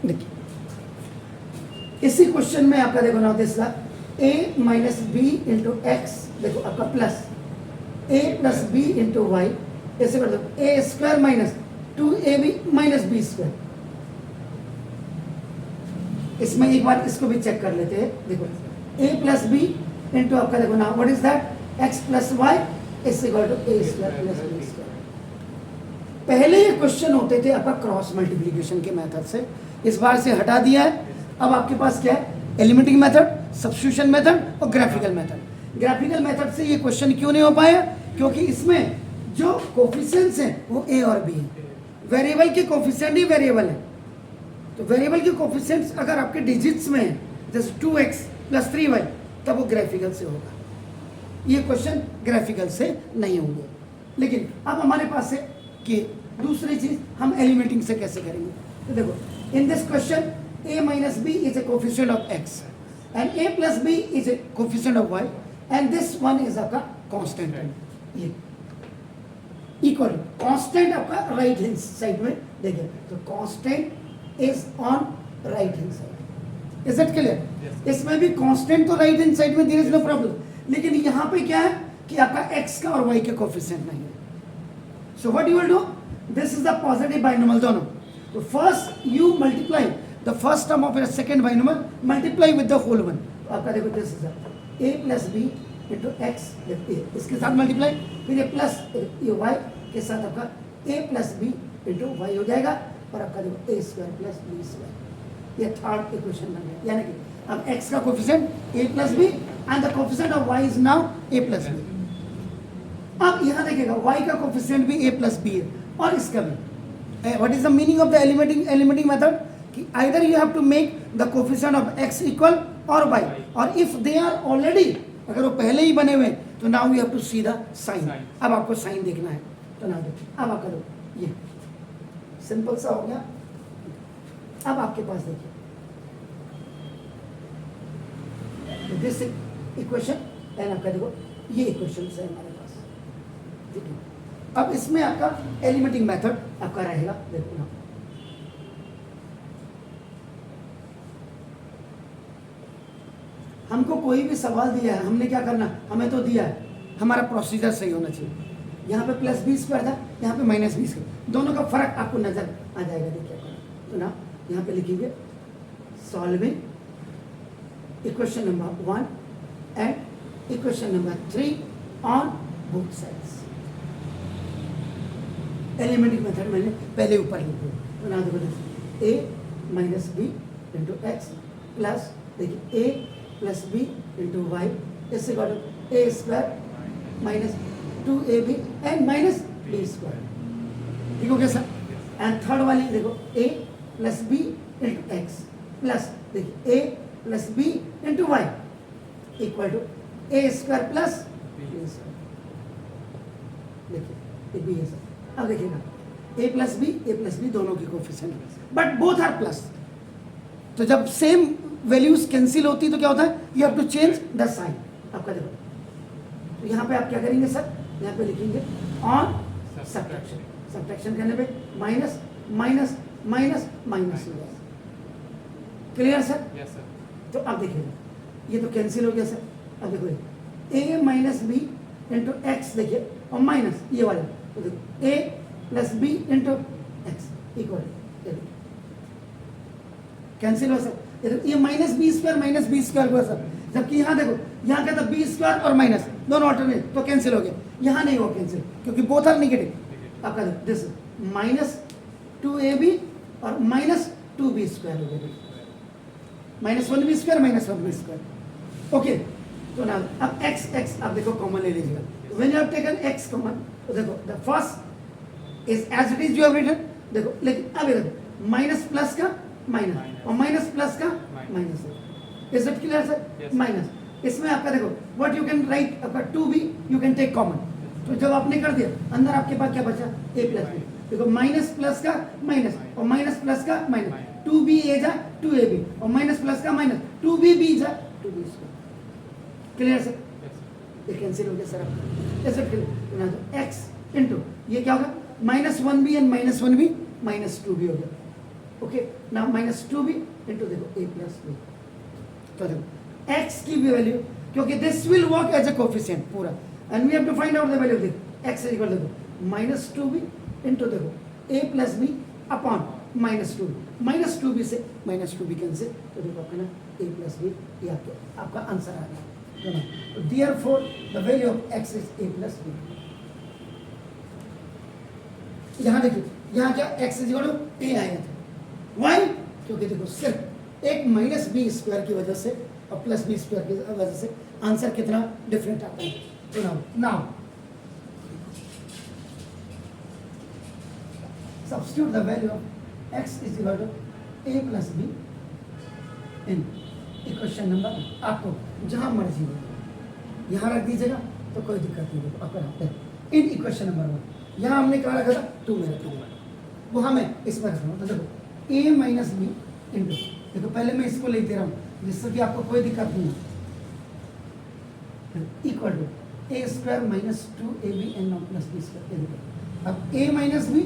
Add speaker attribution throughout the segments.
Speaker 1: देखिए इसी क्वेश्चन में आपका देखो ना this a minus B into X, देखो आपका plus a plus B into Y, ऐसे कर दो A square minus 2ab minus B square. इसमें एक बार इसको भी चेक कर लेते हैं, देखो a प्लस बी इंटू आपका देखो ना what is that X plus Y is equal to A square plus B square. पहले ये क्वेश्चन होते थे आपका क्रॉस मल्टीप्लिकेशन के मेथड से, इस बार से हटा दिया है। अब आपके पास क्या है, एलिमेंटिंग मेथड, सब्स्टिट्यूशन मेथड और ग्राफिकल मेथड। ग्राफिकल मेथड से ये क्वेश्चन क्यों नहीं हो पाया, क्योंकि इसमें जो कोफिशिएंट्स हैं वो a और b है। वेरिएबल के कोफिशिएंट ही वेरिएबल है, तो वेरिएबल के कोफिशिएंट्स अगर आपके डिजिट्स में है जैसे 2x प्लस 3y, तब वो ग्राफिकल से होगा। ये क्वेश्चन ग्राफिकल से नहीं होंगे। लेकिन अब हमारे पास है कि दूसरी चीज हम एलिमेंटिंग से कैसे करेंगे। तो देखो in this question a minus b is a coefficient of x and a plus b is a coefficient of y and this one is आपका constant है, ये इक्वल कांस्टेंट आपका राइट हैंड साइड में देखिए, तो constant is on right hand side. Is it clear? इसमें भी constant तो राइट हैंड साइड में देयर इज नो प्रॉब्लम, लेकिन यहाँ पे क्या है कि आपका x का और y के कोफिशिएंट नहीं है। So what you will do, this is the positive binomial दोनों, तो first you multiply the first term of your second binomial multiply with the whole one. तो आपका देखो this is a plus B into X, इसके साथ multiply, फिर ये plus ये वाई के साथ आपका a plus B into Y हो जाएगा, और आपका देखो a square plus B square. ये थर्ड इक्वेशन बन गया, यानी कि अब x का coefficient a plus B and the coefficient of y is now a plus B. अब यहाँ देखिएगा y का कोफिशिएंट भी a प्लस बी है और इसका भी। What is the meaning of the eliminating method, कि either you have to make the coefficient of x equal or y, और if they are already, अगर वो पहले ही बने हुए तो now you have to see the sign। अब आपको साइन देखना है, तो ना देखो अब आप करो, ये सिंपल सा हो गया। अब आपके पास देखिए दिस इक्वेशन एंड आपका देखो ये इक्वेशन है हमारे पास, ठीक है। अब इसमें आपका एलिमेंटिंग मेथड आपका रहेगा, देखो ना हमको कोई भी सवाल दिया है, हमने क्या करना, हमें तो दिया है, हमारा प्रोसीजर सही होना चाहिए। यहाँ पे प्लस बी स्क्वायर था, यहाँ पे माइनस बी स्क्वायर, दोनों का फर्क आपको नजर आ जाएगा। देखिए तो ना यहाँ पे लिखेंगे solving equation number 1 and equation number 3 on both sides. Eliminating method मैंने पहले ऊपर लिख दिया, तो ना देखो a minus B into X plus देखिए a plus B into Y is equal to A square minus 2ab and minus B square. ठीक हो गया सर? एंड थर्ड वाली देखो a plus B into X plus देखिए a plus B into Y equal to A square plus B square. देखिए ये B है sir. अब देखिएगा a प्लस बी दोनों की coefficient, but both are plus. तो जब सेम वैल्यूज कैंसिल होती तो क्या होता है, you have to change the sign. आपका देखो तो यहाँ पे आप क्या करेंगे सर, यहाँ पे लिखेंगे ऑन सब्ट्रैक्शन, सब्ट्रैक्शन करने पे माइनस माइनस माइनस माइनस हो जाएगा। Clear sir?
Speaker 2: Yes sir.
Speaker 1: तो अब देखिएगा ये तो कैंसिल हो गया सर। अब देखो a minus B into X देखिए और माइनस ये वाला, तो देखो a plus B into X equal cancel हो सर। ये माइनस बी स्क्वायर हुआ सर, जबकि यहाँ देखो यहाँ क्या था बी स्क्वायर और माइनस दोनों ऑल्टरनेट, तो कैंसिल हो गया। यहाँ नहीं हुआ कैंसिल क्योंकि बोथ आर नेगेटिव। आपका दिस माइनस 2ab और माइनस 2b स्क्वायर हो गया, minus 1b square minus 1b square. Okay, तो ना अब x आप देखो कॉमन ले लीजिएगा। When you have taken x common, तो देखो the first is as it is you have written, देखो लेकिन अब देखो माइनस प्लस का माइनस और माइनस प्लस का minus. Is it clear sir? Minus इसमें आपका देखो व्हाट यू कैन राइट, आपका 2b you can take common. तो जब आपने कर दिया अंदर आपके पास क्या बचा, a प्लस बी। देखो माइनस प्लस का माइनस और माइनस प्लस का माइनस, 2b a जा 2ab और माइनस प्लस का माइनस 2b जा 2b स्क्वायर। Clear sir? ये कैंसिल हो गया सर आपका। Is it clear? ना तो x इंटू ये क्या होगा minus 1b and minus 1b minus 2b हो गया। ओके नाउ -2b इंटू देखो a प्लस बी। तो देखो x की भी वैल्यू, क्योंकि this will work as a coefficient पूरा, and we have to find out the value of x equal देखो -2b इंटू देखो a plus B upon -2b से -2b कैंसिल, तो देखो आपका ना a प्लस बी, ये आपका आंसर आ गया। तो therefore the value of x is a plus B. यहाँ देखिए, यहाँ क्या x is equal to a आया था, वाई? क्योंकि देखो सिर्फ एक -b स्क्वायर की वजह से और +b स्क्वायर की वजह से आंसर कितना डिफरेंट आता है। तो now substitute the value of x is equal to a plus b in equation number, आपको जहां मर्जी हो यहाँ रख दीजिएगा तो कोई दिक्कत नहीं होगी आपको। इन इक्वेशन नंबर 1 यहाँ हमने कहा रखा था 2 में रखा, वहाँ मैं इसमें रख रहा हूँ। तो देखो a माइनस बी इंटू, देखो पहले मैं इसको ले दे रहा हूँ जिससे कि आपको कोई दिक्कत नहीं है, equal to a square minus 2ab and not plus B square. अब a minus B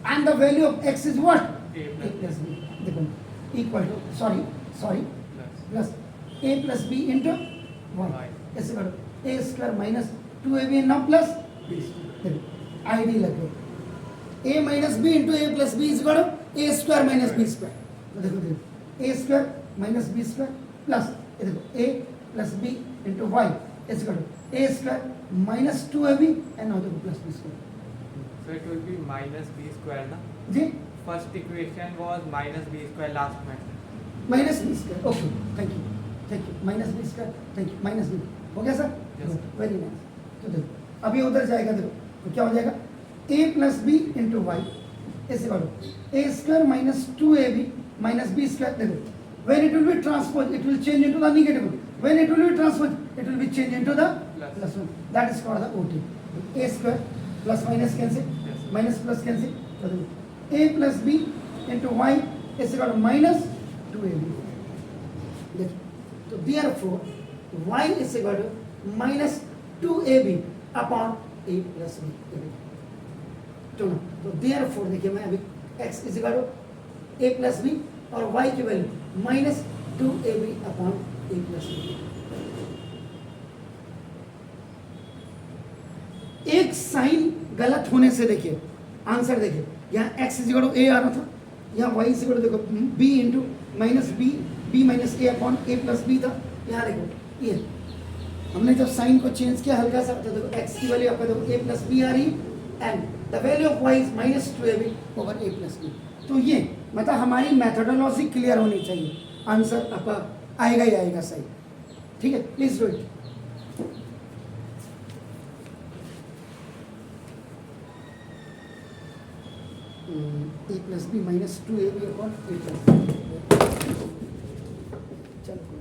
Speaker 1: and the value of x is what? a plus b। देखो equal to sorry plus a plus b into y ऐसे करो, a square minus 2ab and now plus b square। देखो id लग गई, a minus b into a plus b is equal to a square minus b square। तो देखो a square minus b square plus ये देखो a plus b into y is equal to a square minus 2ab and now देखो plus b square।
Speaker 2: So it will be minus b square ना?
Speaker 1: जी
Speaker 2: First equation was minus b square last में।
Speaker 1: Minus B square, okay thank you minus B square, thank you minus B हो गया sir, very nice. तो देखो अभी उधर जाएगा, देखो तो क्या हो जाएगा a plus B into Y ऐसे करो a square minus 2ab minus B square. देखो when it will be transpose it will change into the negative, when it will be transpose it will be change into the plus one, that is called the OT. a square plus minus cancel, minus plus cancel, तो देखो a plus B into Y ऐसे करो minus 2ab। देखो तो therefore y इज equal to minus 2ab upon a plus b। तो therefore देखिए मैं अभी x is equal to a plus b और y की value minus 2ab upon a plus b। एक साइन गलत होने से देखिए आंसर देखिए, यहाँ x is equal to a आ रहा था, यहाँ y इज इक्वल टू देखो b into minus b minus a upon a plus b था। यहाँ देखो ये हमने जब साइन को चेंज किया हल्का सा, तो देखो x की वैल्यू आपका देखो a प्लस b आ रही है and the value of y is minus 2ab over a plus b। तो ये मतलब हमारी मेथोडोलॉजी क्लियर होनी चाहिए, आंसर आपका आएगा ही आएगा सही। ठीक है, please do it. a plus B minus 2ab upon a plus b। चलो